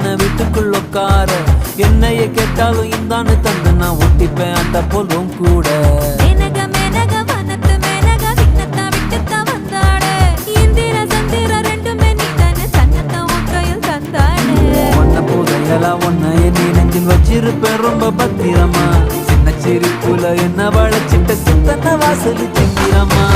தானே வீட்டுக்குள்ள உட்கார என்னைய கேட்டாலும் இந்தான்னு தந்து நான் ஒட்டிப்பேன் அந்த போலும் கூட ஒன்னைய நீ நெஞ்சில் வச்சிருப்பேன் ரொம்ப பத்திரமா சின்ன சிரிப்புல என்ன வளைச்சிட்ட சித்தன வாசல் சிங்கிறமா